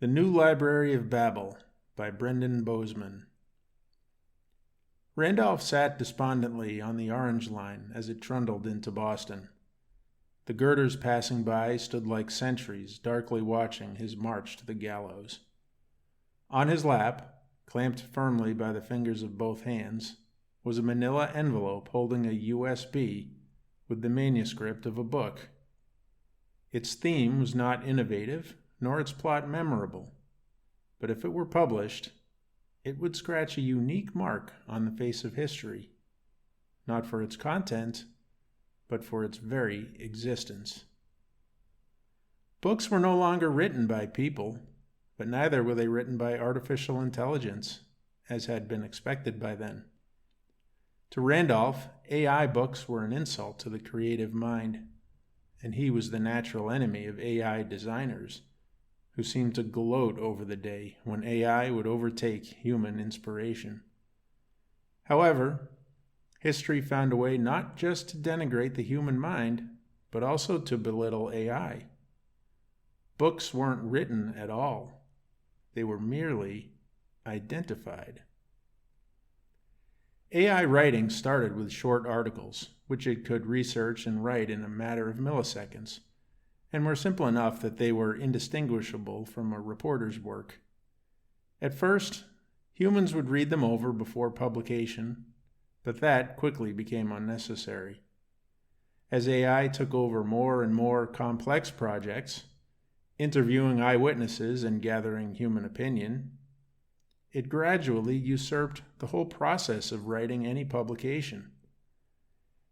The New Library of Babel by Bozeman. Randolph sat despondently on the Orange Line as it trundled into Boston. The girders passing by stood like sentries, darkly watching his march to the gallows. On his lap, clamped firmly by the fingers of both hands, was a manila envelope holding a USB with the manuscript of a book. Its theme was not innovative, nor its plot memorable, but if it were published, it would scratch a unique mark on the face of history, not for its content, but for its very existence. Books were no longer written by people, but neither were they written by artificial intelligence, as had been expected by then. To Randolph, AI books were an insult to the creative mind, and he was the natural enemy of AI designers, who seemed to gloat over the day when AI would overtake human inspiration. However, history found a way not just to denigrate the human mind, but also to belittle AI. Books weren't written at all. They were merely identified. AI writing started with short articles, which it could research and write in a matter of milliseconds, and were simple enough that they were indistinguishable from a reporter's work. At first, humans would read them over before publication, but that quickly became unnecessary. As AI took over more and more complex projects, interviewing eyewitnesses and gathering human opinion, it gradually usurped the whole process of writing any publication.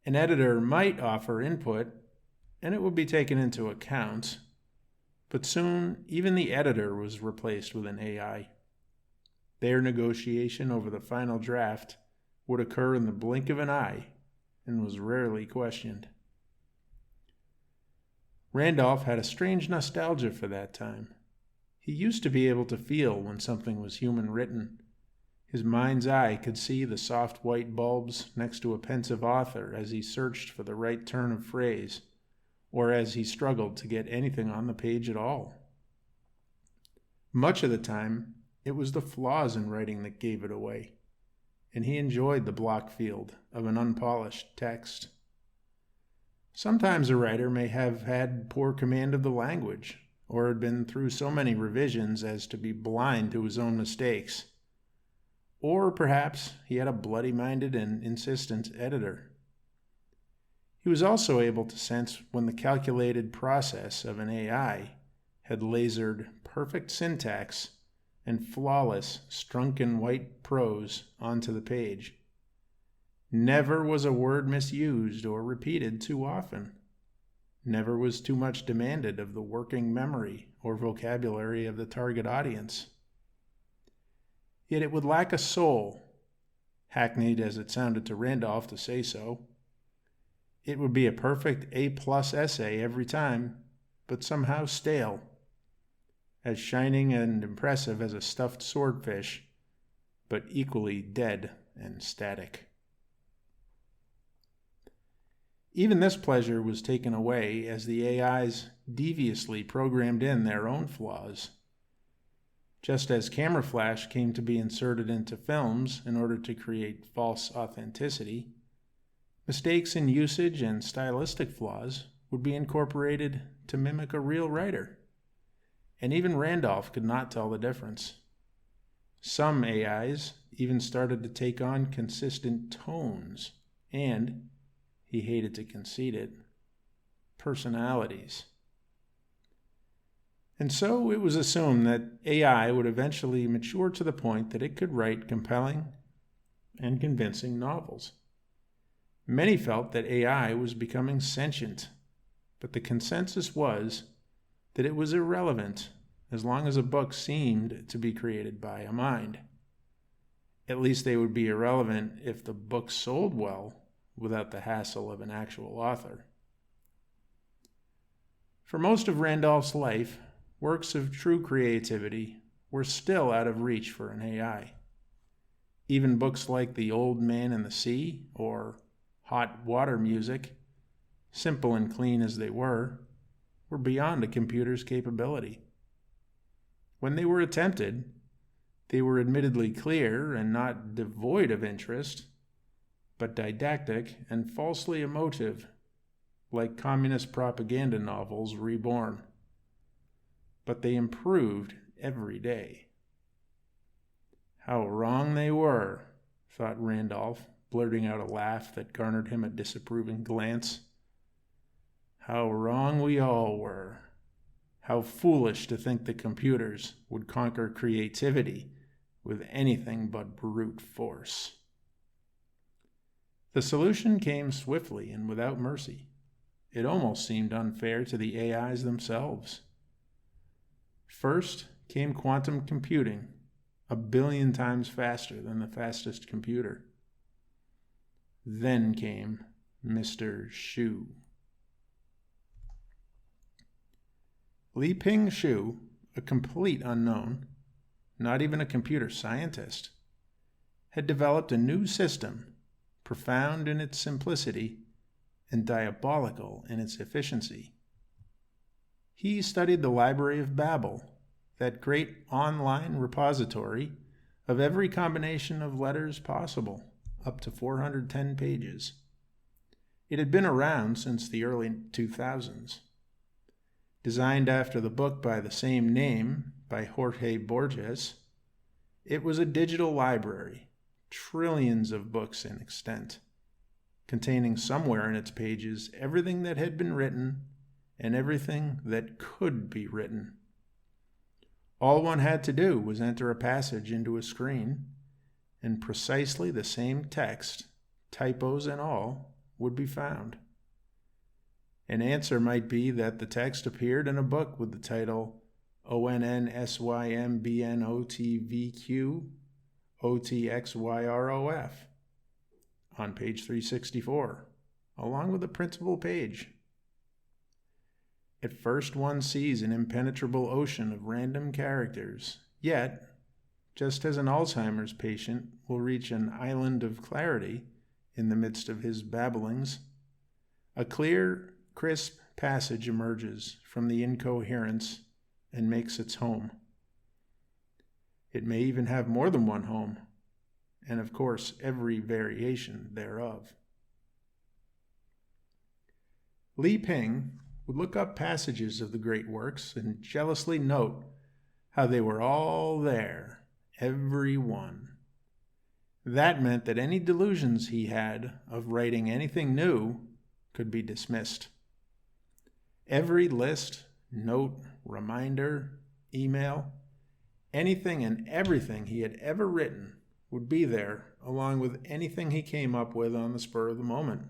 An editor might offer input, and it would be taken into account, but soon even the editor was replaced with an AI. Their negotiation over the final draft would occur in the blink of an eye and was rarely questioned. Randolph had a strange nostalgia for that time. He used to be able to feel when something was human written. His mind's eye could see the soft white bulbs next to a pensive author as he searched for the right turn of phrase, or as he struggled to get anything on the page at all. Much of the time, it was the flaws in writing that gave it away, and he enjoyed the block field of an unpolished text. Sometimes a writer may have had poor command of the language, or had been through so many revisions as to be blind to his own mistakes. Or perhaps he had a bloody-minded and insistent editor. He was also able to sense when the calculated process of an AI had lasered perfect syntax and flawless, strunken white prose onto the page. Never was a word misused or repeated too often. Never was too much demanded of the working memory or vocabulary of the target audience. Yet it would lack a soul, hackneyed as it sounded to Randolph to say so. It would be a perfect A+ essay every time, but somehow stale, as shining and impressive as a stuffed swordfish, but equally dead and static. Even this pleasure was taken away as the AIs deviously programmed in their own flaws. Just as camera flash came to be inserted into films in order to create false authenticity, mistakes in usage and stylistic flaws would be incorporated to mimic a real writer, and even Randolph could not tell the difference. Some AIs even started to take on consistent tones and, he hated to concede it, personalities. And so it was assumed that AI would eventually mature to the point that it could write compelling and convincing novels. Many felt that AI was becoming sentient, but the consensus was that it was irrelevant as long as a book seemed to be created by a mind. At least they would be irrelevant if the book sold well without the hassle of an actual author. For most of Randolph's life, works of true creativity were still out of reach for an AI. Even books like The Old Man and the Sea or Hot Water Music, simple and clean as they were beyond a computer's capability. When they were attempted, they were admittedly clear and not devoid of interest, but didactic and falsely emotive, like communist propaganda novels reborn. But they improved every day. How wrong they were, thought Randolph, blurting out a laugh that garnered him a disapproving glance. How wrong we all were. How foolish to think that computers would conquer creativity with anything but brute force. The solution came swiftly and without mercy. It almost seemed unfair to the AIs themselves. First came quantum computing, 1 billion times faster than the fastest computer. Then came Mr. Xu. Li-Ping Xu, a complete unknown, not even a computer scientist, had developed a new system, profound in its simplicity and diabolical in its efficiency. He studied the Library of Babel, that great online repository of every combination of letters possible, up to 410 pages. It had been around since the early 2000s. Designed after the book by the same name by Jorge Borges, it was a digital library, trillions of books in extent, containing somewhere in its pages everything that had been written and everything that could be written. All one had to do was enter a passage into a screen, and precisely the same text, typos and all, would be found. An answer might be that the text appeared in a book with the title ONNSYMBNOTVQ on page 364, along with the principal page. At first one sees an impenetrable ocean of random characters, yet, just as an Alzheimer's patient will reach an island of clarity in the midst of his babblings, a clear, crisp passage emerges from the incoherence and makes its home. It may even have more than one home, and of course every variation thereof. Li-Ping would look up passages of the great works and jealously note how they were all there, every one. That meant that any delusions he had of writing anything new could be dismissed. Every list, note, reminder, email, anything and everything he had ever written would be there, along with anything he came up with on the spur of the moment.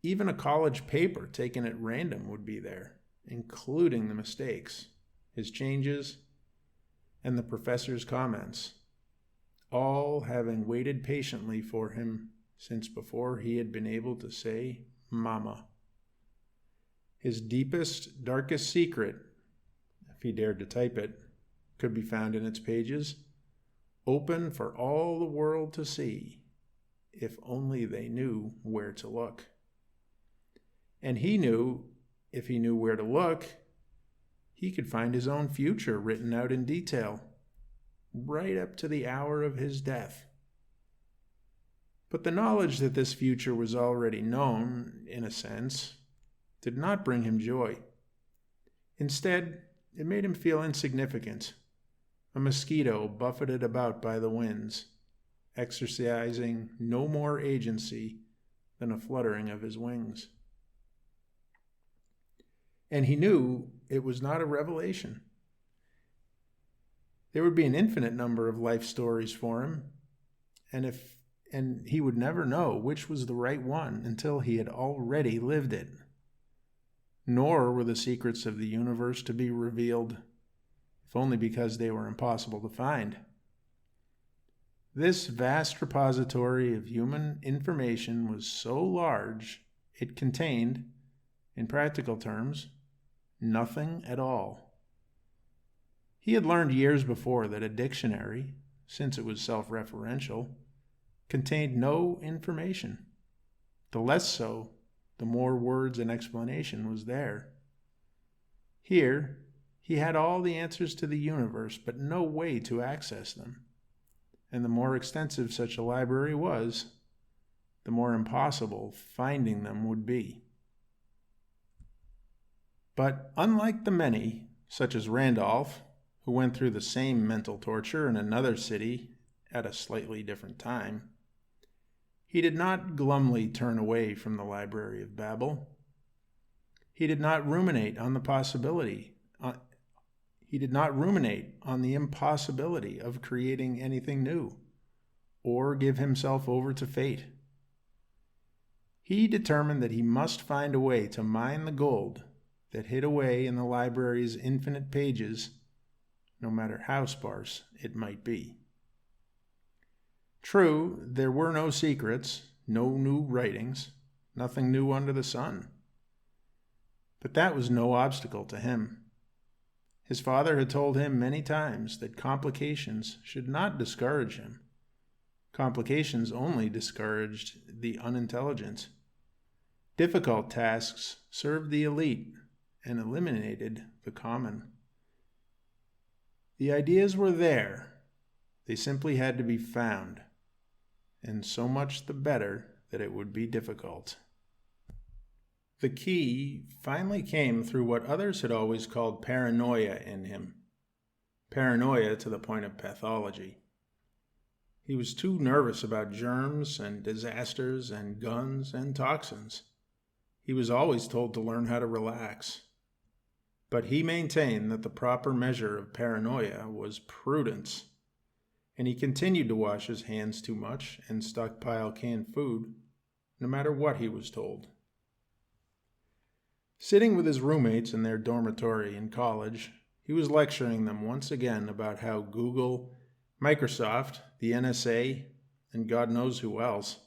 Even a college paper taken at random would be there, including the mistakes, his changes, and the professor's comments, all having waited patiently for him since before he had been able to say mama. His deepest, darkest secret, if he dared to type it, could be found in its pages, open for all the world to see, if only they knew where to look. And he knew, if he knew where to look, he could find his own future written out in detail, right up to the hour of his death. But the knowledge that this future was already known, in a sense, did not bring him joy. Instead, it made him feel insignificant, a mosquito buffeted about by the winds, exercising no more agency than a fluttering of his wings. And he knew it was not a revelation. There would be an infinite number of life stories for him, and he would never know which was the right one until he had already lived it. Nor were the secrets of the universe to be revealed, if only because they were impossible to find. This vast repository of human information was so large it contained, in practical terms, nothing at all. He had learned years before that a dictionary, since it was self-referential, contained no information. The less so, the more words and explanation was there. Here, He had all the answers to the universe, but no way to access them. And the more extensive such a library was, the more impossible finding them would be. But unlike the many, such as Randolph, who went through the same mental torture in another city at a slightly different time, he did not glumly turn away from the Library of Babel. He did not ruminate on the impossibility of creating anything new, or give himself over to fate. He determined that he must find a way to mine the gold that hid away in the library's infinite pages, no matter how sparse it might be. True, there were no secrets, no new writings, nothing new under the sun. But that was no obstacle to him. His father had told him many times that complications should not discourage him. Complications only discouraged the unintelligent. Difficult tasks served the elite and eliminated the common. The ideas were there. They simply had to be found. And so much the better that it would be difficult. The key finally came through what others had always called paranoia in him. Paranoia to the point of pathology. He was too nervous about germs and disasters and guns and toxins. He was always told to learn how to relax. But he maintained that the proper measure of paranoia was prudence, and he continued to wash his hands too much and stockpile canned food, no matter what he was told. Sitting with his roommates in their dormitory in college, he was lecturing them once again about how Google, Microsoft, the NSA, and God knows who else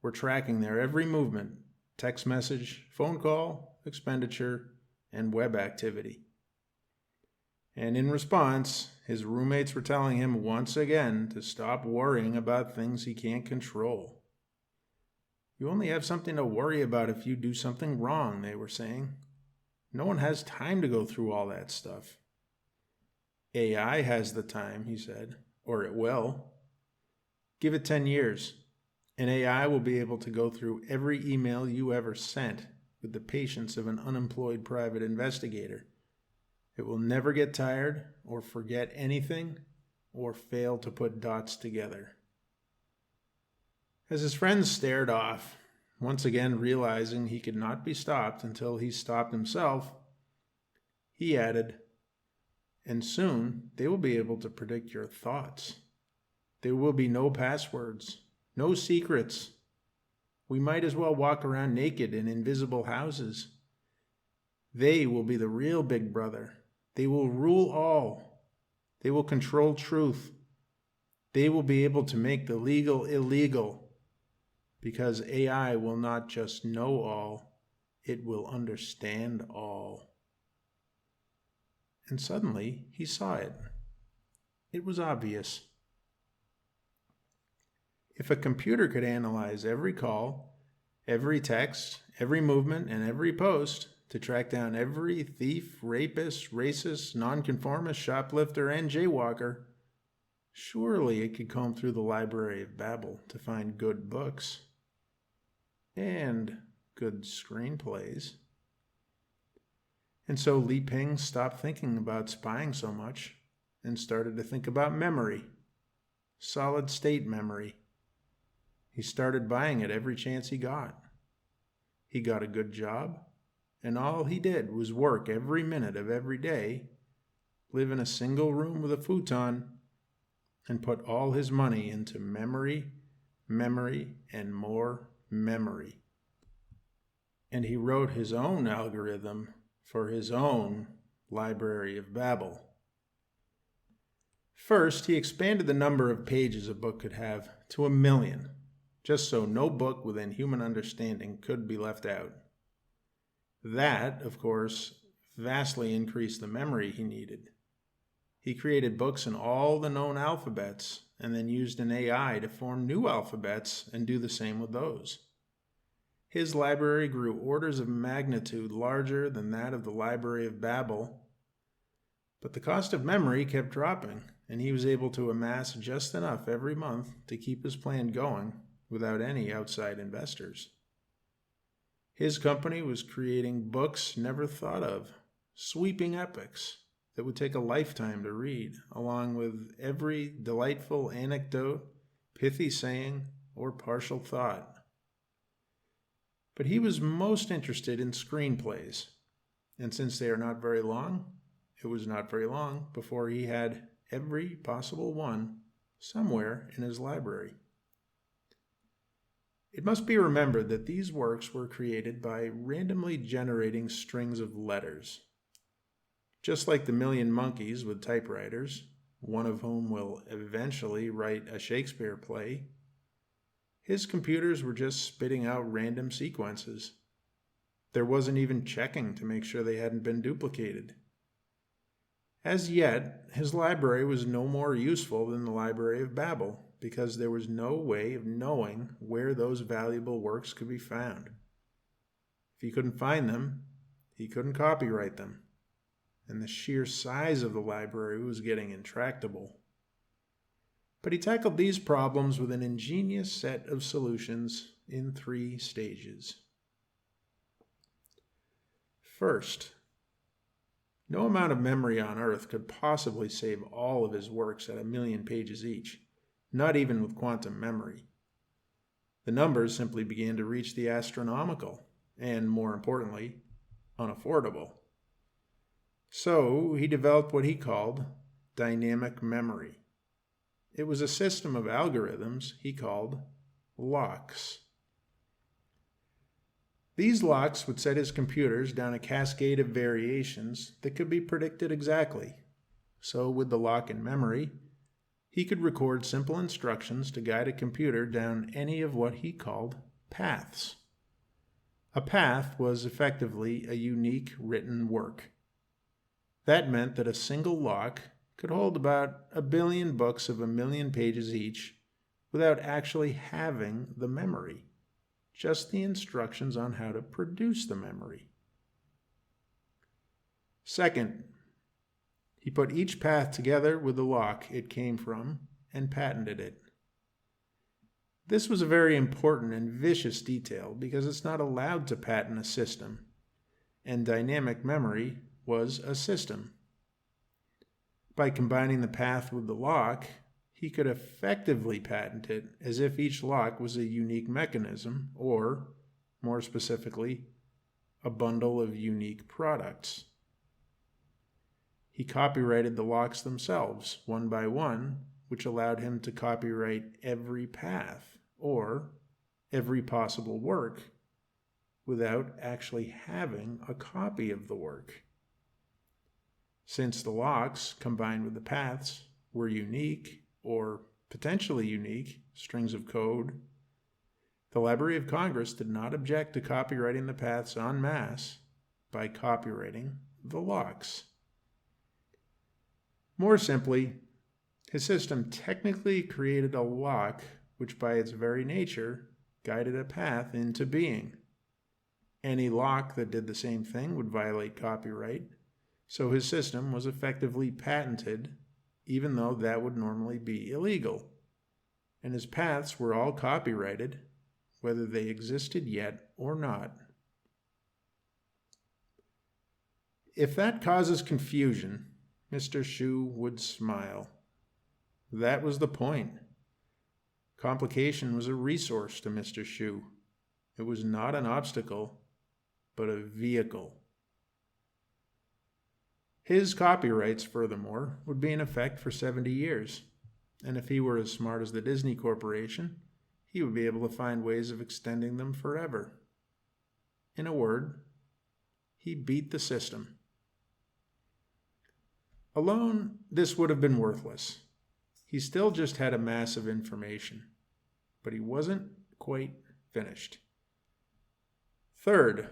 were tracking their every movement, text message, phone call, expenditure, and web activity. And in response, his roommates were telling him once again to stop worrying about things he can't control. You only have something to worry about if you do something wrong, they were saying. No one has time to go through all that stuff. AI has the time, he said, or it will. Give it 10 years, and AI will be able to go through every email you ever sent with the patience of an unemployed private investigator. It will never get tired or forget anything or fail to put dots together. As his friends stared off, once again realizing he could not be stopped until he stopped himself, he added, "And soon they will be able to predict your thoughts. There will be no passwords, no secrets. We might as well walk around naked in invisible houses. They will be the real Big Brother. They will rule all. They will control truth. They will be able to make the legal illegal, because AI will not just know all, it will understand all." And suddenly he saw it. It was obvious. If a computer could analyze every call, every text, every movement, and every post to track down every thief, rapist, racist, nonconformist, shoplifter, and jaywalker, surely it could comb through the Library of Babel to find good books and good screenplays. And so Li Ping stopped thinking about spying so much and started to think about memory, solid-state memory. He started buying it every chance he got. He got a good job, and all he did was work every minute of every day, live in a single room with a futon, and put all his money into memory, memory, and more memory. And he wrote his own algorithm for his own Library of Babel. First, he expanded the number of pages a book could have to 1,000,000, just so no book within human understanding could be left out. That, of course, vastly increased the memory he needed. He created books in all the known alphabets and then used an AI to form new alphabets and do the same with those. His library grew orders of magnitude larger than that of the Library of Babel, But the cost of memory kept dropping, and he was able to amass just enough every month to keep his plan going without any outside investors. His company was creating books never thought of, sweeping epics that would take a lifetime to read, along with every delightful anecdote, pithy saying, or partial thought. But he was most interested in screenplays, and since they are not very long, it was not very long before he had every possible one somewhere in his library. It must be remembered that these works were created by randomly generating strings of letters. Just like the million monkeys with typewriters, one of whom will eventually write a Shakespeare play, his computers were just spitting out random sequences. There wasn't even checking to make sure they hadn't been duplicated. As yet, his library was no more useful than the Library of Babel, because there was no way of knowing where those valuable works could be found. If he couldn't find them, he couldn't copyright them, and the sheer size of the library was getting intractable. But he tackled these problems with an ingenious set of solutions in 3 stages. First, no amount of memory on Earth could possibly save all of his works at 1,000,000 pages each, not even with quantum memory. The numbers simply began to reach the astronomical, and more importantly, unaffordable. So he developed what he called dynamic memory. It was a system of algorithms he called locks. These locks would set his computers down a cascade of variations that could be predicted exactly. So with the lock in memory, he could record simple instructions to guide a computer down any of what he called paths. A path was effectively a unique written work. That meant that a single lock could hold about 1 billion books of 1,000,000 pages each without actually having the memory, just the instructions on how to produce the memory. Second, he put each path together with the lock it came from and patented it. This was a very important and vicious detail because it's not allowed to patent a system, and dynamic memory was a system. By combining the path with the lock, he could effectively patent it as if each lock was a unique mechanism, or, more specifically, a bundle of unique products. He copyrighted the locks themselves, one by one, which allowed him to copyright every path, or every possible work, without actually having a copy of the work. Since the locks, combined with the paths, were unique, or potentially unique, strings of code, the Library of Congress did not object to copyrighting the paths en masse by copyrighting the locks. More simply, his system technically created a lock which by its very nature guided a path into being. Any lock that did the same thing would violate copyright, so his system was effectively patented, even though that would normally be illegal. And his paths were all copyrighted, whether they existed yet or not. If that causes confusion, Mr. Shu would smile. That was the point. Complication was a resource to Mr. Shu. It was not an obstacle, but a vehicle. His copyrights, furthermore, would be in effect for 70 years, and if he were as smart as the Disney Corporation, he would be able to find ways of extending them forever. In a word, he beat the system. Alone, this would have been worthless. He still just had a mass of information, but he wasn't quite finished. Third,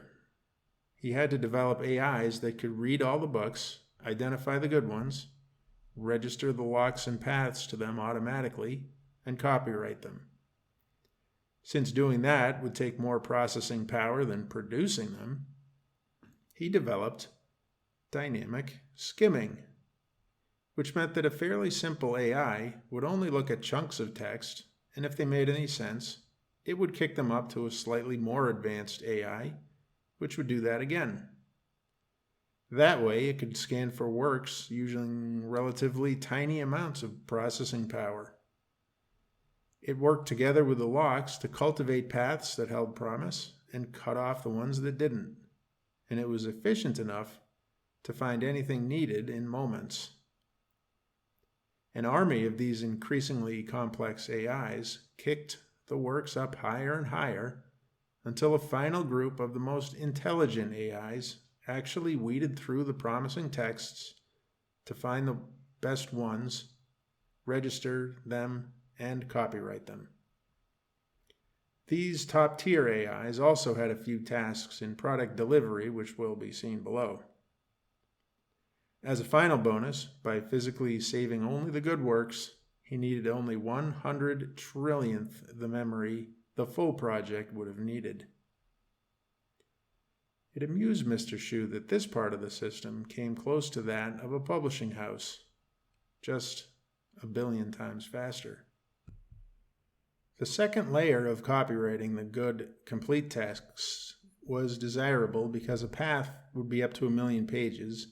he had to develop AIs that could read all the books, identify the good ones, register the locks and paths to them automatically, and copyright them. Since doing that would take more processing power than producing them, he developed dynamic skimming, which meant that a fairly simple AI would only look at chunks of text, and if they made any sense, it would kick them up to a slightly more advanced AI, which would do that again. That way, it could scan for works using relatively tiny amounts of processing power. It worked together with the locks to cultivate paths that held promise and cut off the ones that didn't, and it was efficient enough to find anything needed in moments. An army of these increasingly complex AIs kicked the works up higher and higher until a final group of the most intelligent AIs actually weeded through the promising texts to find the best ones, register them, and copyright them. These top-tier AIs also had a few tasks in product delivery, which will be seen below. As a final bonus, by physically saving only the good works, he needed only 100 trillionth the memory the full project would have needed. It amused Mr. Shu that this part of the system came close to that of a publishing house, just a billion times faster. The second layer of copywriting the good, complete texts was desirable because a path would be up to 1 million pages,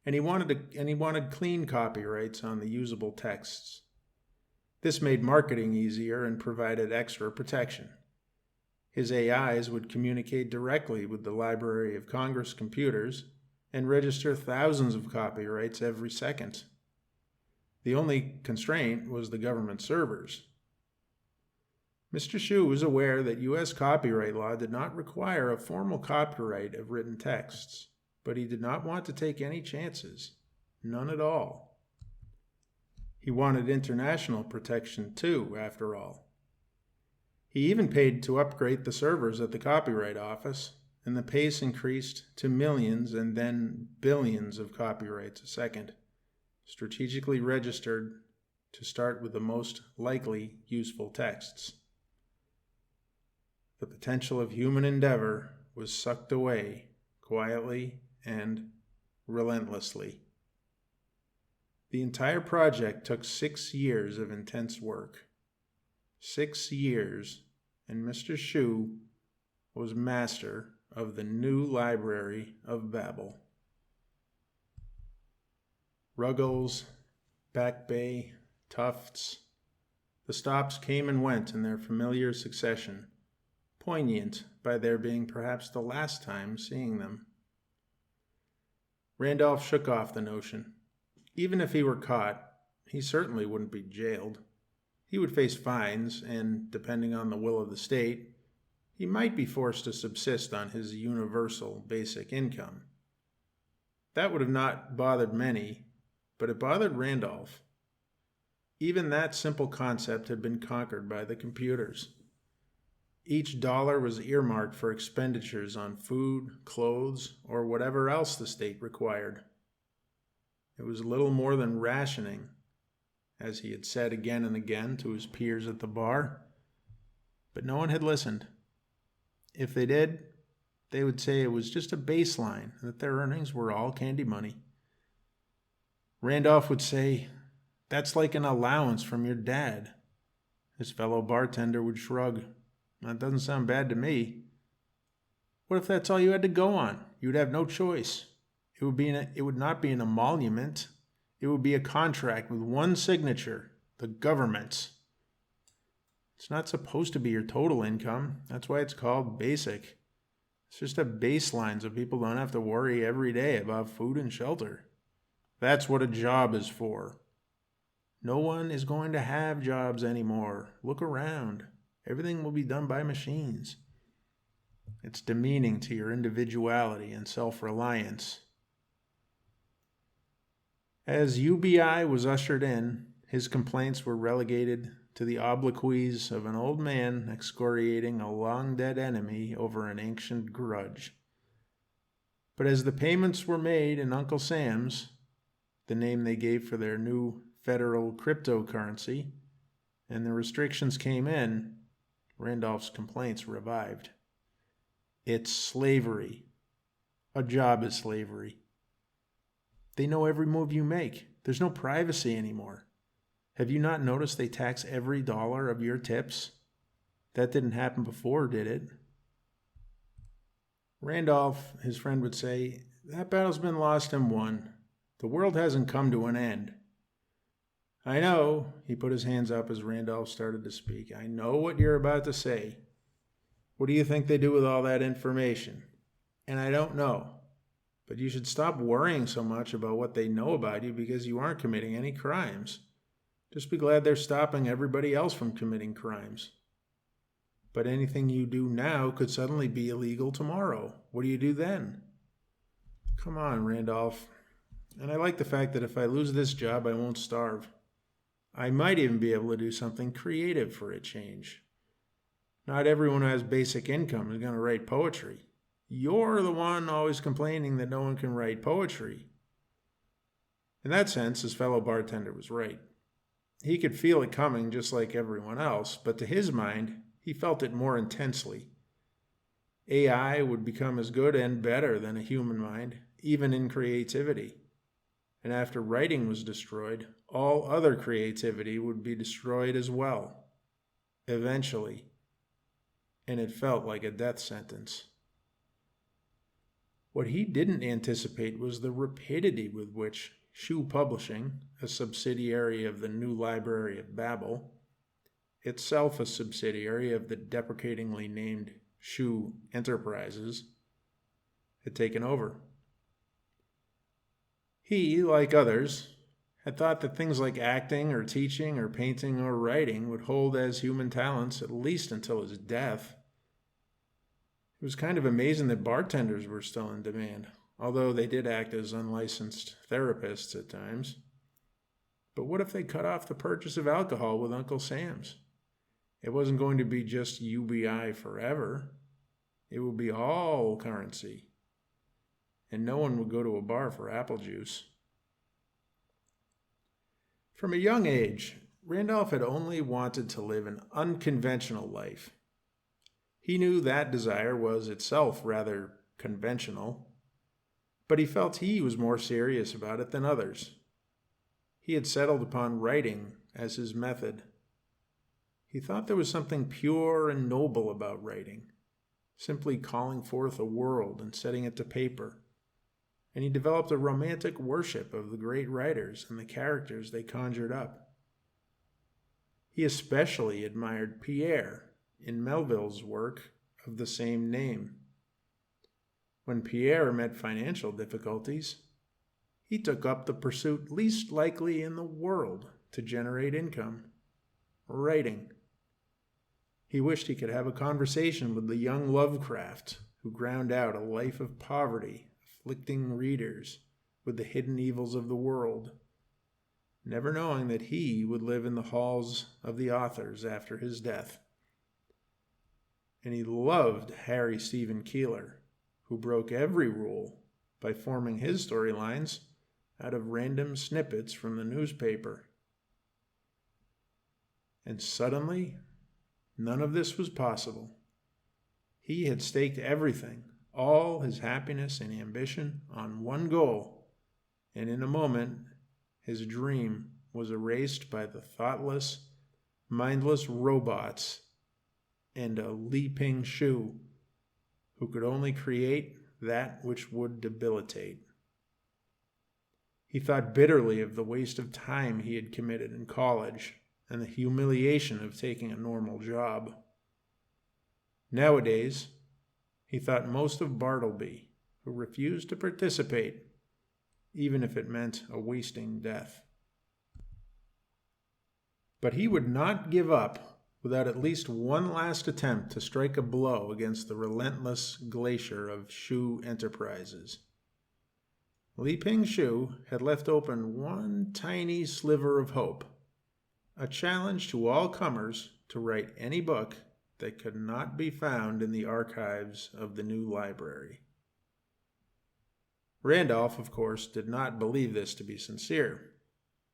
and he wanted clean copyrights on the usable texts. This made marketing easier and provided extra protection. His AIs would communicate directly with the Library of Congress computers and register thousands of copyrights every second. The only constraint was the government servers. Mr. Shu was aware that U.S. copyright law did not require a formal copyright of written texts, but he did not want to take any chances, none at all. He wanted international protection too, after all. He even paid to upgrade the servers at the Copyright Office, and the pace increased to millions and then billions of copyrights a second, strategically registered to start with the most likely useful texts. The potential of human endeavor was sucked away quietly and relentlessly. The entire project took 6 years of intense work. 6 years, and Mr. Shu was master of the new Library of Babel. Ruggles, Back Bay, Tufts, the stops came and went in their familiar succession, poignant by their being perhaps the last time seeing them. Randolph shook off the notion. Even if he were caught, he certainly wouldn't be jailed. He would face fines, and, depending on the will of the state, he might be forced to subsist on his universal basic income. That would have not bothered many, but it bothered Randolph. Even that simple concept had been conquered by the computers. Each dollar was earmarked for expenditures on food, clothes, or whatever else the state required. It was little more than rationing, as he had said again and again to his peers at the bar. But no one had listened. If they did, they would say it was just a baseline and that their earnings were all candy money. Randolph would say, "That's like an allowance from your dad." His fellow bartender would shrug. "That doesn't sound bad to me." What if that's all you had to go on? You would have no choice. It would not be an emolument. It would be a contract with one signature, the government's. It's not supposed to be your total income. That's why it's called basic. It's just a baseline so people don't have to worry every day about food and shelter. That's what a job is for. No one is going to have jobs anymore. Look around. Everything will be done by machines. It's demeaning to your individuality and self-reliance. As UBI was ushered in, his complaints were relegated to the obloquies of an old man excoriating a long-dead enemy over an ancient grudge. But as the payments were made in Uncle Sam's, the name they gave for their new federal cryptocurrency, and the restrictions came in, Randolph's complaints revived. It's slavery. A job is slavery. They know every move you make. There's no privacy anymore. Have you not noticed they tax every dollar of your tips? That didn't happen before, did it? Randolph, his friend would say, that battle's been lost and won. The world hasn't come to an end. I know, he put his hands up as Randolph started to speak. I know what you're about to say. What do you think they do with all that information? And I don't know. But you should stop worrying so much about what they know about you because you aren't committing any crimes. Just be glad they're stopping everybody else from committing crimes. But anything you do now could suddenly be illegal tomorrow. What do you do then? Come on, Randolph. And I like the fact that if I lose this job, I won't starve. I might even be able to do something creative for a change. Not everyone who has basic income is going to write poetry. You're the one always complaining that no one can write poetry. In that sense, his fellow bartender was right. He could feel it coming just like everyone else, but to his mind, he felt it more intensely. AI would become as good and better than a human mind, even in creativity. And after writing was destroyed, all other creativity would be destroyed as well. Eventually. And it felt like a death sentence. What he didn't anticipate was the rapidity with which Shoe Publishing, a subsidiary of the new Library of Babel, itself a subsidiary of the deprecatingly named Shoe Enterprises, had taken over. He, like others, had thought that things like acting or teaching or painting or writing would hold as human talents at least until his death. It was kind of amazing that bartenders were still in demand, although they did act as unlicensed therapists at times. But what if they cut off the purchase of alcohol with Uncle Sam's? It wasn't going to be just UBI forever. It would be all currency. And no one would go to a bar for apple juice. From a young age, Randolph had only wanted to live an unconventional life. He knew that desire was itself rather conventional, but he felt he was more serious about it than others. He had settled upon writing as his method. He thought there was something pure and noble about writing, simply calling forth a world and setting it to paper. And he developed a romantic worship of the great writers and the characters they conjured up. He especially admired Pierre in Melville's work of the same name. When Pierre met financial difficulties, he took up the pursuit least likely in the world to generate income, writing. He wished he could have a conversation with the young Lovecraft who ground out a life of poverty, afflicting readers with the hidden evils of the world, never knowing that he would live in the halls of the authors after his death. And he loved Harry Stephen Keeler, who broke every rule by forming his storylines out of random snippets from the newspaper. And suddenly, none of this was possible. He had staked everything, all his happiness and ambition, on one goal, and in a moment, his dream was erased by the thoughtless, mindless robots and a leaping shoe who could only create that which would debilitate. He thought bitterly of the waste of time he had committed in college and the humiliation of taking a normal job. Nowadays, he thought most of Bartleby, who refused to participate, even if it meant a wasting death. But he would not give up without at least one last attempt to strike a blow against the relentless glacier of Shoe Enterprises. Li Ping Shu had left open one tiny sliver of hope, a challenge to all comers to write any book that could not be found in the archives of the new library. Randolph, of course, did not believe this to be sincere.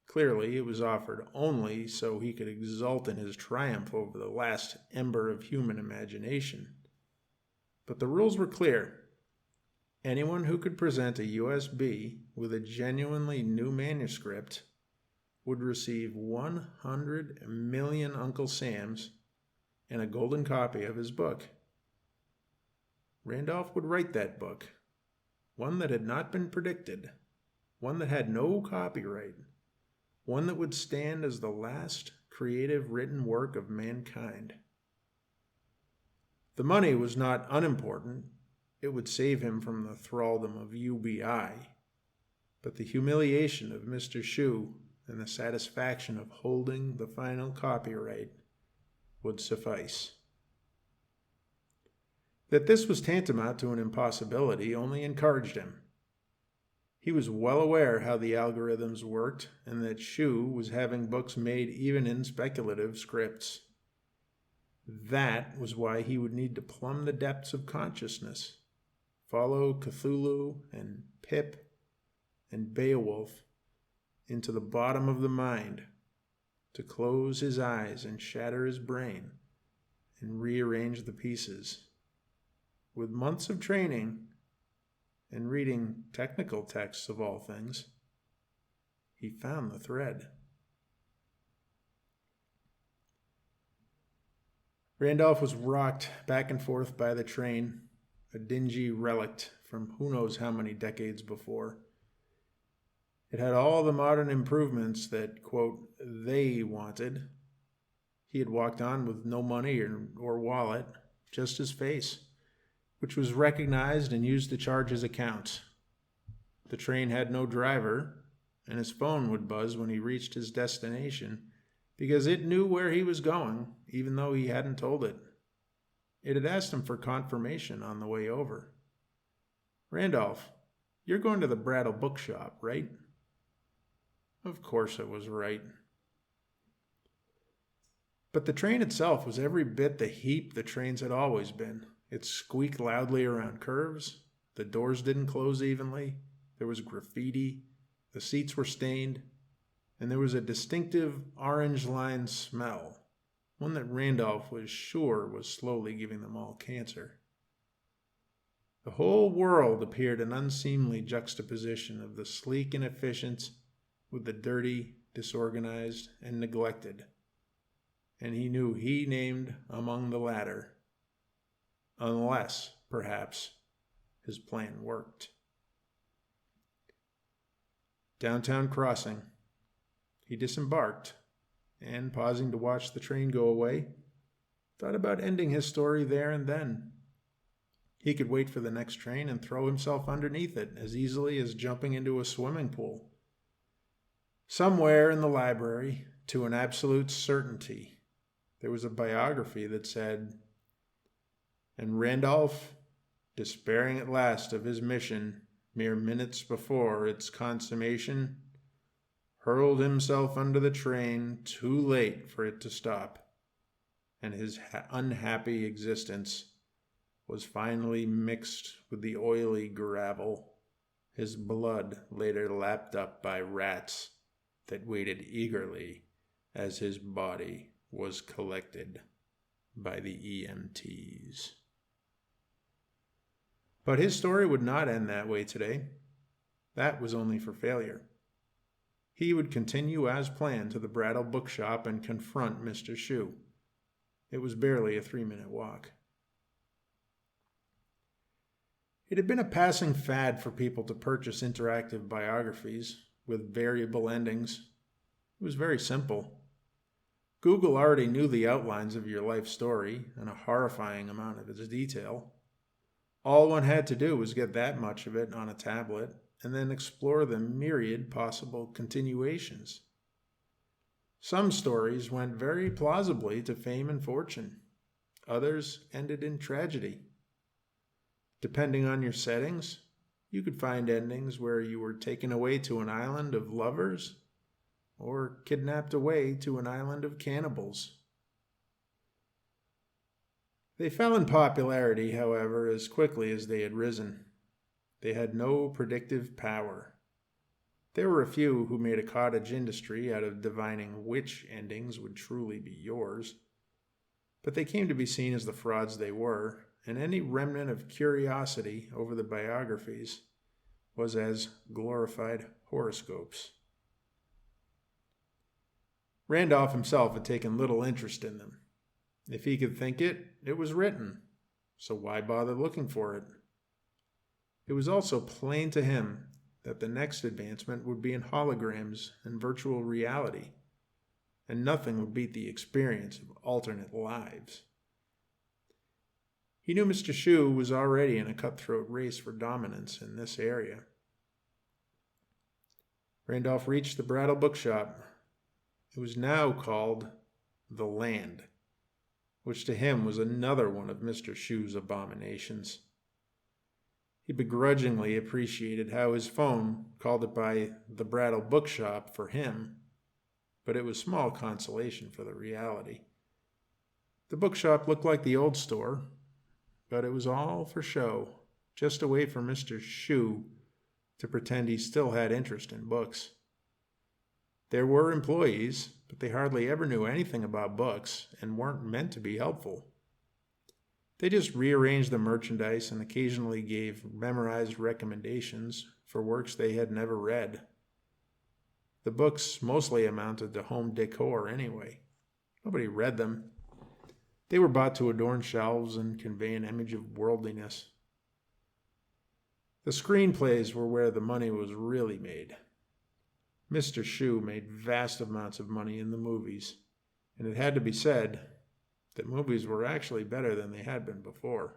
Clearly, it was offered only so he could exult in his triumph over the last ember of human imagination. But the rules were clear. Anyone who could present a USB with a genuinely new manuscript would receive 100 million Uncle Sams and a golden copy of his book. Randolph would write that book, one that had not been predicted, one that had no copyright, one that would stand as the last creative written work of mankind. The money was not unimportant. It would save him from the thraldom of UBI, but the humiliation of Mr. Shue and the satisfaction of holding the final copyright would suffice. That this was tantamount to an impossibility only encouraged him. He was well aware how the algorithms worked and that Shue was having books made even in speculative scripts. That was why he would need to plumb the depths of consciousness, follow Cthulhu and Pip and Beowulf into the bottom of the mind, to close his eyes and shatter his brain and rearrange the pieces. With months of training and reading technical texts of all things, he found the thread. Randolph was rocked back and forth by the train, a dingy relic from who knows how many decades before. It had all the modern improvements that, quote, they wanted. He had walked on with no money or wallet, just his face, which was recognized and used to charge his account. The train had no driver, and his phone would buzz when he reached his destination because it knew where he was going, even though he hadn't told it. It had asked him for confirmation on the way over. Randolph, you're going to the Brattle bookshop, right? Of course it was right. But the train itself was every bit the heap the trains had always been. It squeaked loudly around curves. The doors didn't close evenly. There was graffiti. The seats were stained. And there was a distinctive orange line smell, one that Randolph was sure was slowly giving them all cancer. The whole world appeared an unseemly juxtaposition of the sleek and efficient with the dirty, disorganized, and neglected. And he knew he named among the latter, unless, perhaps, his plan worked. Downtown crossing. He disembarked, and pausing to watch the train go away, thought about ending his story there and then. He could wait for the next train and throw himself underneath it as easily as jumping into a swimming pool. Somewhere in the library, to an absolute certainty, there was a biography that said, and Randolph, despairing at last of his mission mere minutes before its consummation, hurled himself under the train too late for it to stop, and his unhappy existence was finally mixed with the oily gravel, his blood later lapped up by rats that waited eagerly as his body was collected by the EMTs. But his story would not end that way today. That was only for failure. He would continue as planned to the Brattle bookshop and confront Mr. Shue. It was barely a 3-minute walk. It had been a passing fad for people to purchase interactive biographies with variable endings. It was very simple. Google already knew the outlines of your life story and a horrifying amount of its detail. All one had to do was get that much of it on a tablet and then explore the myriad possible continuations. Some stories went very plausibly to fame and fortune. Others ended in tragedy. Depending on your settings, you could find endings where you were taken away to an island of lovers or kidnapped away to an island of cannibals. They fell in popularity, however, as quickly as they had risen. They had no predictive power. There were a few who made a cottage industry out of divining which endings would truly be yours, but they came to be seen as the frauds they were, and any remnant of curiosity over the biographies was as glorified horoscopes. Randolph himself had taken little interest in them. If he could think it, it was written, so why bother looking for it? It was also plain to him that the next advancement would be in holograms and virtual reality, and nothing would beat the experience of alternate lives. He knew Mr. Shue was already in a cutthroat race for dominance in this area. Randolph reached the Brattle bookshop. It was now called The Land, which to him was another one of Mr. Shue's abominations. He begrudgingly appreciated how his phone called it by the Brattle bookshop for him, but it was small consolation for the reality. The bookshop looked like the old store, but it was all for show, just a way for Mr. Shue to pretend he still had interest in books. There were employees, but they hardly ever knew anything about books and weren't meant to be helpful. They just rearranged the merchandise and occasionally gave memorized recommendations for works they had never read. The books mostly amounted to home decor anyway. Nobody read them. They were bought to adorn shelves and convey an image of worldliness. The screenplays were where the money was really made. Mr. Shue made vast amounts of money in the movies, and it had to be said that movies were actually better than they had been before.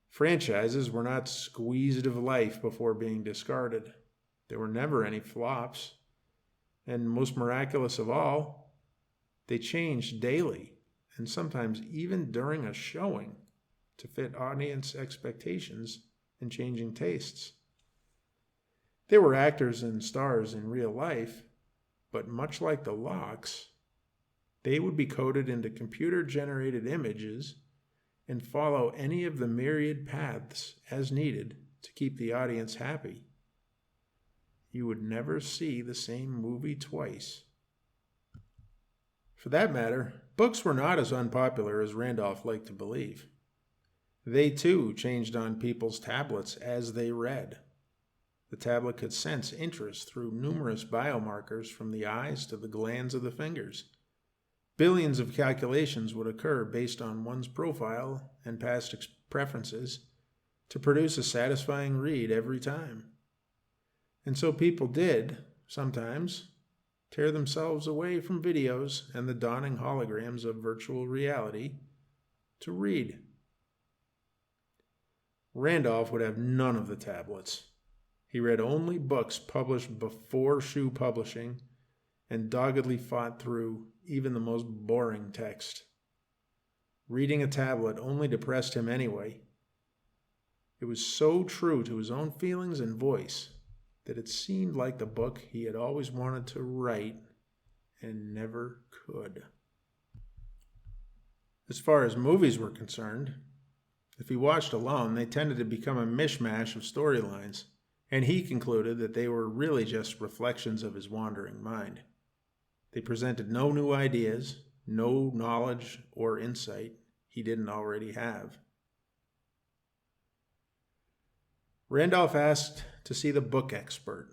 Franchises were not squeezed of life before being discarded. There were never any flops. And most miraculous of all, they changed daily, and sometimes even during a showing, to fit audience expectations and changing tastes. They were actors and stars in real life, but much like the locks, they would be coded into computer-generated images and follow any of the myriad paths as needed to keep the audience happy. You would never see the same movie twice. For that matter, books were not as unpopular as Randolph liked to believe. They too changed on people's tablets as they read. The tablet could sense interest through numerous biomarkers from the eyes to the glands of the fingers. Billions of calculations would occur based on one's profile and past preferences to produce a satisfying read every time. And so people did, sometimes, tear themselves away from videos and the dawning holograms of virtual reality to read. Randolph would have none of the tablets. He read only books published before Shue Publishing and doggedly fought through even the most boring text. Reading a tablet only depressed him anyway. It was so true to his own feelings and voice that it seemed like the book he had always wanted to write and never could. As far as movies were concerned, if he watched alone, they tended to become a mishmash of storylines, and he concluded that they were really just reflections of his wandering mind. They presented no new ideas, no knowledge or insight he didn't already have. Randolph asked to see the book expert,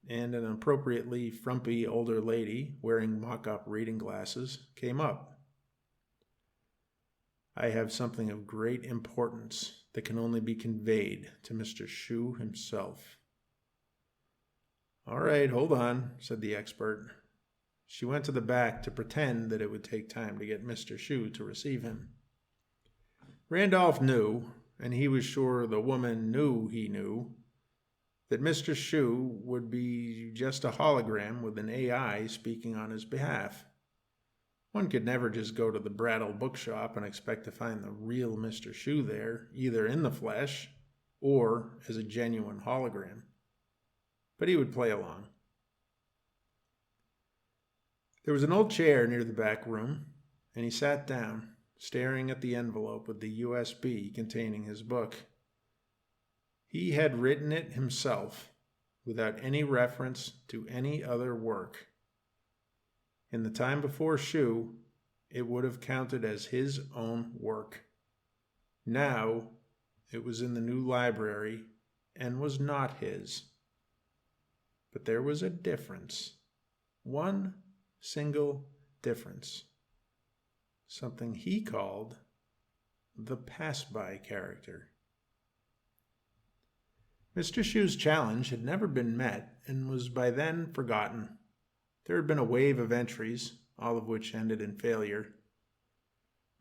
and an appropriately frumpy older lady wearing mock-up reading glasses came up. "I have something of great importance that can only be conveyed to Mr. Shue himself." "All right, hold on," said the expert. She went to the back to pretend that it would take time to get Mr. Shue to receive him. Randolph knew, and he was sure the woman knew he knew, that Mr. Shue would be just a hologram with an AI speaking on his behalf. One could never just go to the Brattle bookshop and expect to find the real Mr. Shue there, either in the flesh or as a genuine hologram. But he would play along. There was an old chair near the back room, and he sat down, staring at the envelope with the USB containing his book. He had written it himself, without any reference to any other work. In the time before Shue, it would have counted as his own work. Now it was in the new library and was not his. But there was a difference. One single difference. Something he called the pass-by character. Mr. Shu's challenge had never been met and was by then forgotten. There had been a wave of entries, all of which ended in failure.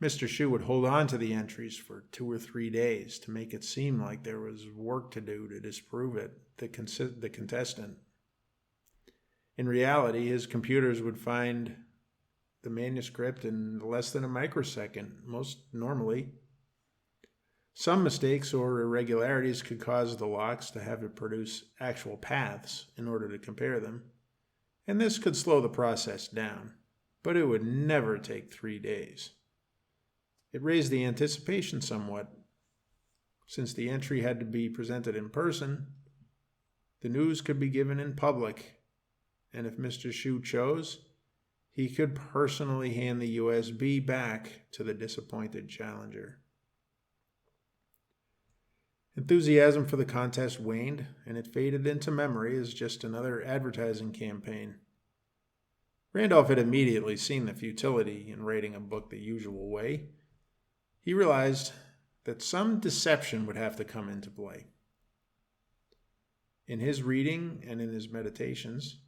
Mr. Shu would hold on to the entries for 2 or 3 days to make it seem like there was work to do to disprove it, the contestant. In reality, his computers would find the manuscript in less than a microsecond, most normally. Some mistakes or irregularities could cause the locks to have it produce actual paths in order to compare them, and this could slow the process down, but it would never take 3 days. It raised the anticipation somewhat. Since the entry had to be presented in person, the news could be given in public, and if Mr. Shu chose, he could personally hand the USB back to the disappointed challenger. Enthusiasm for the contest waned, and it faded into memory as just another advertising campaign. Randolph had immediately seen the futility in writing a book the usual way. He realized that some deception would have to come into play. In his reading and in his meditations,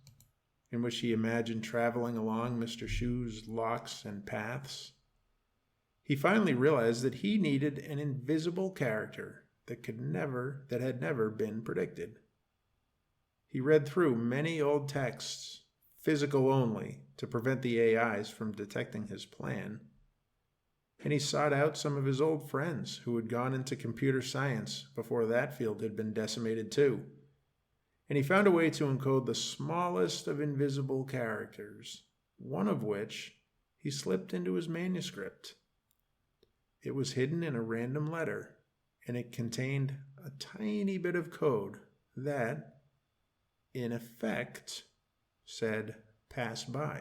in which he imagined traveling along Mr. Shu's locks and paths, he finally realized that he needed an invisible character that had never been predicted. He read through many old texts, physical only, to prevent the AIs from detecting his plan. And he sought out some of his old friends who had gone into computer science before that field had been decimated too. And he found a way to encode the smallest of invisible characters, one of which he slipped into his manuscript. It was hidden in a random letter, and it contained a tiny bit of code that, in effect, said pass by.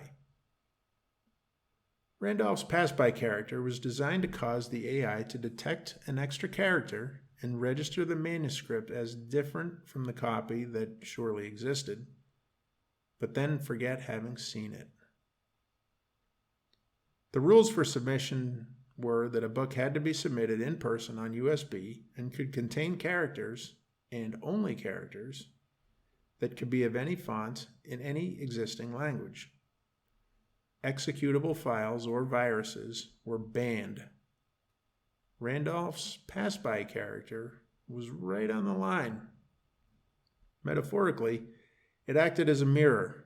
Randolph's pass-by character was designed to cause the AI to detect an extra character and register the manuscript as different from the copy that surely existed, but then forget having seen it. The rules for submission were that a book had to be submitted in person on USB and could contain characters, and only characters, that could be of any font in any existing language. Executable files or viruses were banned. Randolph's pass-by character was right on the line. Metaphorically, it acted as a mirror.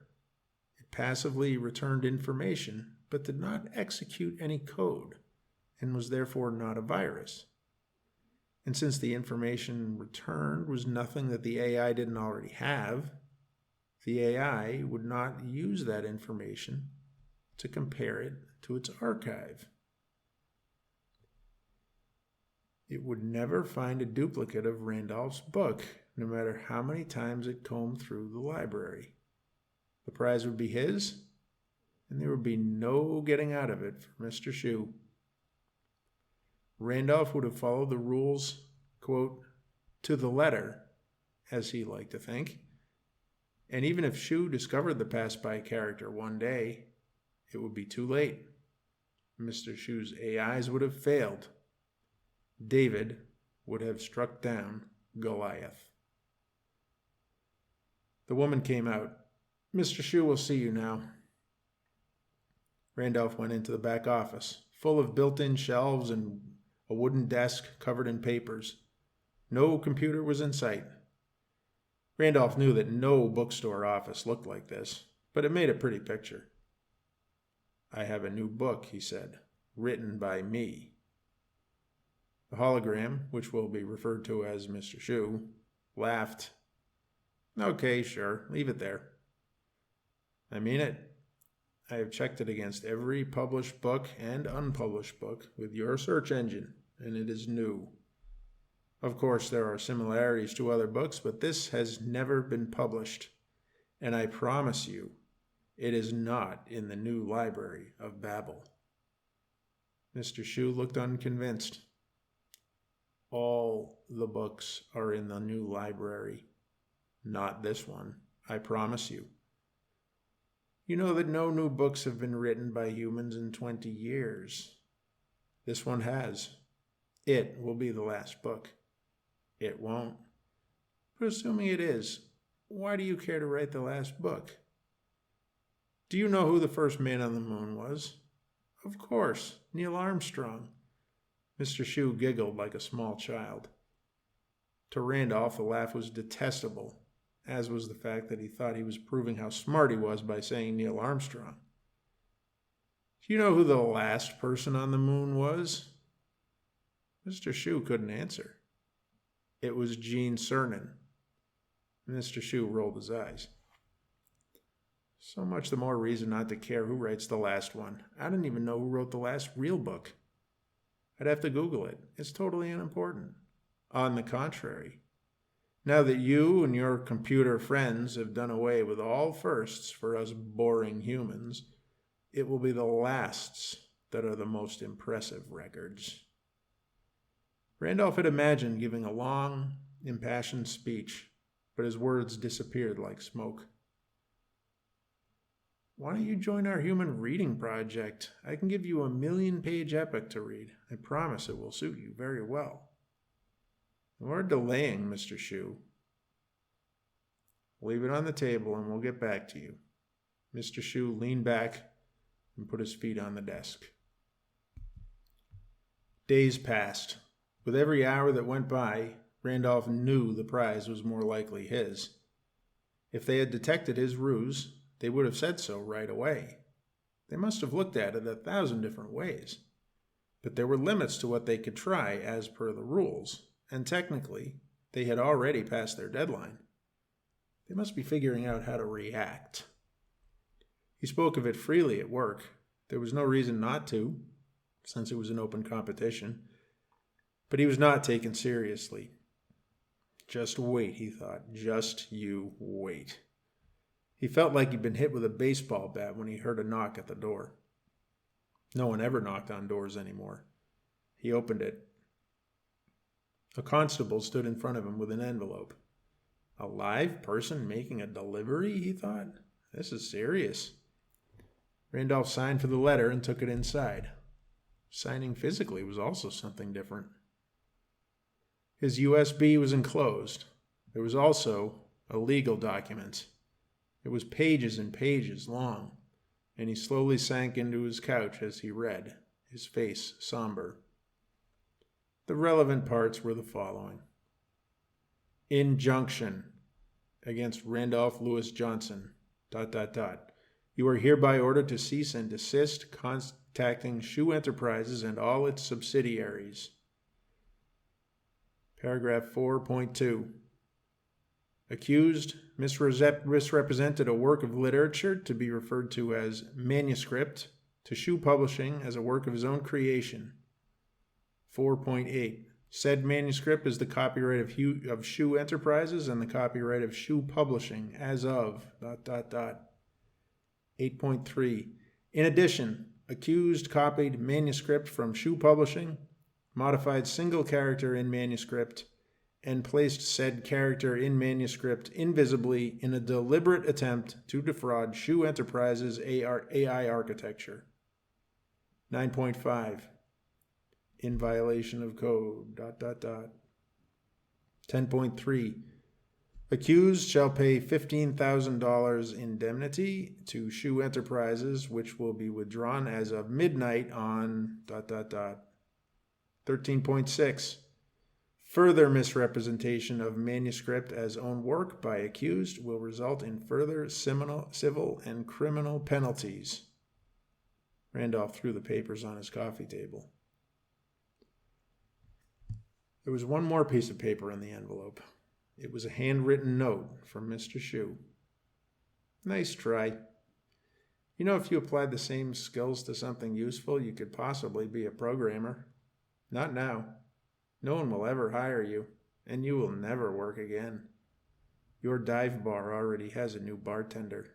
It passively returned information, but did not execute any code, and was therefore not a virus. And since the information returned was nothing that the AI didn't already have, the AI would not use that information to compare it to its archive. It would never find a duplicate of Randolph's book, no matter how many times it combed through the library. The prize would be his, and there would be no getting out of it for Mr. Shu. Randolph would have followed the rules, quote, to the letter, as he liked to think. And even if Shu discovered the pass-by character one day, it would be too late. Mr. Shu's AIs would have failed. David would have struck down Goliath. The woman came out. Mr. Shu will see you now. Randolph went into the back office, full of built-in shelves and a wooden desk covered in papers. No computer was in sight. Randolph knew that no bookstore office looked like this, but it made a pretty picture. I have a new book, he said, written by me. The hologram, which will be referred to as Mr. Shu, laughed. Okay, sure, leave it there. I mean it. I have checked it against every published book and unpublished book with your search engine, and it is new. Of course, there are similarities to other books, but this has never been published, and I promise you, it is not in the new Library of Babel. Mr. Shu looked unconvinced. All the books are in the new library. Not this one, I promise you. You know that no new books have been written by humans in 20 years. This one has. It will be the last book. It won't. But assuming it is, why do you care to write the last book? Do you know who the first man on the moon was? Of course, Neil Armstrong. Mr. Shue giggled like a small child. To Randolph, the laugh was detestable, as was the fact that he thought he was proving how smart he was by saying Neil Armstrong. Do you know who the last person on the moon was? Mr. Shue couldn't answer. It was Gene Cernan. Mr. Shue rolled his eyes. So much the more reason not to care who writes the last one. I don't even know who wrote the last real book. I'd have to Google it. It's totally unimportant. On the contrary, now that you and your computer friends have done away with all firsts for us boring humans, it will be the lasts that are the most impressive records. Randolph had imagined giving a long, impassioned speech, but his words disappeared like smoke. Why don't you join our human reading project? I can give you a 1,000,000-page epic to read. I promise it will suit you very well. We're delaying, Mr. Shue. Leave it on the table and we'll get back to you. Mr. Shue leaned back and put his feet on the desk. Days passed. With every hour that went by, Randolph knew the prize was more likely his. If they had detected his ruse, they would have said so right away. They must have looked at it 1,000 different ways. But there were limits to what they could try as per the rules, and technically, they had already passed their deadline. They must be figuring out how to react. He spoke of it freely at work. There was no reason not to, since it was an open competition. But he was not taken seriously. Just wait, he thought. Just you wait. He felt like he'd been hit with a baseball bat when he heard a knock at the door. No one ever knocked on doors anymore. He opened it. A constable stood in front of him with an envelope. A live person making a delivery, he thought. This is serious. Randolph signed for the letter and took it inside. Signing physically was also something different. His USB was enclosed. There was also a legal document. It was pages and pages long, and he slowly sank into his couch as he read, his face somber. The relevant parts were the following. Injunction against Randolph Lewis Johnson, ... You are hereby ordered to cease and desist contacting Shue Enterprises and all its subsidiaries. Paragraph 4.2. Accused misrepresented a work of literature to be referred to as manuscript to Shue Publishing as a work of his own creation. 4.8. Said manuscript is the copyright of Shue Enterprises and the copyright of Shue Publishing as of ... 8.3. In addition, accused copied manuscript from Shue Publishing, modified single character in manuscript, and placed said character in manuscript invisibly in a deliberate attempt to defraud Shue Enterprises AI architecture. 9.5. In violation of code... 10.3. Accused shall pay $15,000 indemnity to Shue Enterprises, which will be withdrawn as of midnight on... 13.6. Further misrepresentation of manuscript as own work by accused will result in further civil and criminal penalties. Randolph threw the papers on his coffee table. There was one more piece of paper in the envelope. It was a handwritten note from Mr. Shue. Nice try. You know, if you applied the same skills to something useful, you could possibly be a programmer. Not now. No one will ever hire you, and you will never work again. Your dive bar already has a new bartender.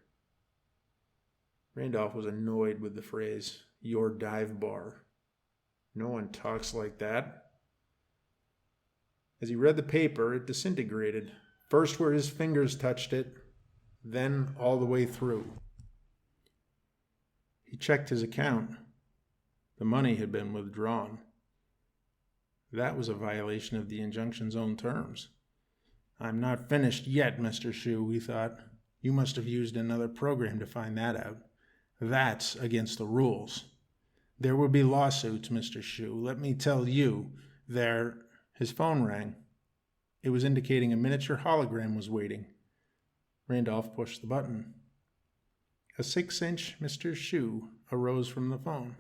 Randolph was annoyed with the phrase, your dive bar. No one talks like that. As he read the paper, it disintegrated, first where his fingers touched it, then all the way through. He checked his account. The money had been withdrawn. That was a violation of the injunction's own terms. "I'm not finished yet, Mr. Shu," he thought. "You must have used another program to find that out. That's against the rules. There will be lawsuits, Mr. Shu. Let me tell you, there..." His phone rang. It was indicating a miniature hologram was waiting. Randolph pushed the button. A 6-inch Mr. Shu arose from the phone.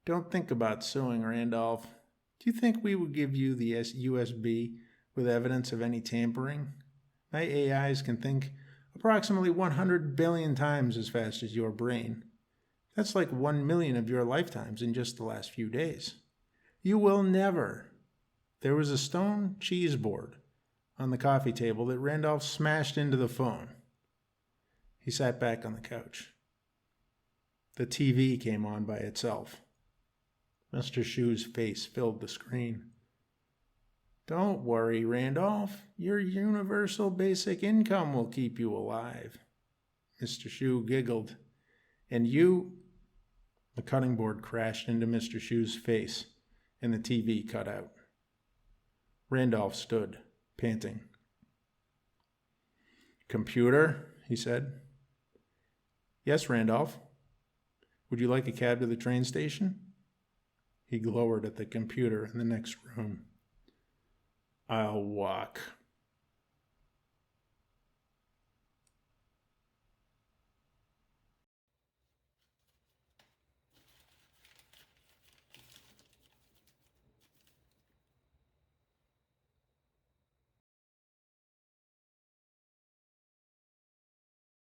"Don't think about suing, Randolph. Do you think we would give you the USB with evidence of any tampering? My AIs can think approximately 100 billion times as fast as your brain. That's like 1 million of your lifetimes in just the last few days. You will never." There was a stone cheese board on the coffee table that Randolph smashed into the phone. He sat back on the couch. The TV came on by itself. Mr. Shu's face filled the screen. "Don't worry, Randolph. Your universal basic income will keep you alive." Mr. Shu giggled. "And you..." The cutting board crashed into Mr. Shu's face, and the TV cut out. Randolph stood, panting. "Computer," he said. "Yes, Randolph. Would you like a cab to the train station?" He glowered at the computer in the next room. "I'll walk."